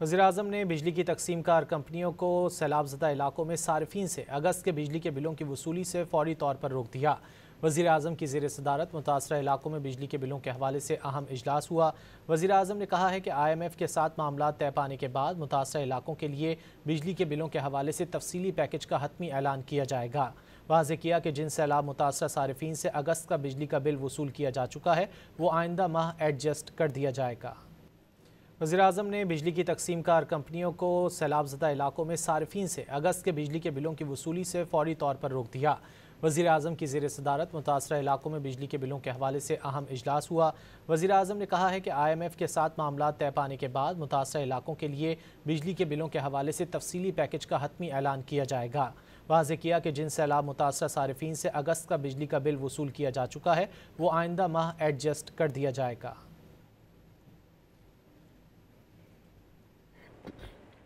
वज़ीर-ए-आज़म ने बिजली की तकसीम कार कंपनियों को सैलाब ज़दा इलाकों में सारिफीन से अगस्त के बिजली के बिलों की वसूली से फौरी तौर पर रोक दिया। वज़ीर-ए-आज़म की ज़ेर सदारत मुतासरा इलाकों में बिजली के बिलों के हवाले से अहम इजलास हुआ। वज़ीर-ए-आज़म ने कहा है कि IMF के साथ मामला तय पाने के बाद मुतासरा इलाकों के लिए बिजली के बिलों के हवाले से तफसीली पैकेज का हतमी ऐलान किया जाएगा। वाज़ेह किया कि जिन सैलाब मुतासरा सारिफीन से अगस्त का बिजली का बिल वसूल किया जा चुका है वो आइंदा माह एडजस्ट कर दिया जाएगा। वज़ीर-ए-आज़म ने बिजली की तकसीम कार कंपनियों को सैलाब ज़दा इलाकों में सारिफीन से अगस्त के बिजली के बिलों की वसूली से फौरी तौर पर रोक दिया। वज़ीर-ए-आज़म की ज़ेर सदारत मुतासरा इलाकों में बिजली के बिलों के हवाले से अहम इजलास हुआ। वज़ीर-ए-आज़म ने कहा है कि IMF के साथ मामला तय पाने के बाद मुतासरा इलाकों के लिए बिजली के बिलों के हवाले से तफसीली पैकेज का हतमी ऐलान किया जाएगा। वाज़ेह किया कि जिन सैलाब मुतासरा सारिफीन से अगस्त का बिजली का बिल वसूल किया जा चुका है वो आइंदा माह एडजस्ट कर दिया जाएगा।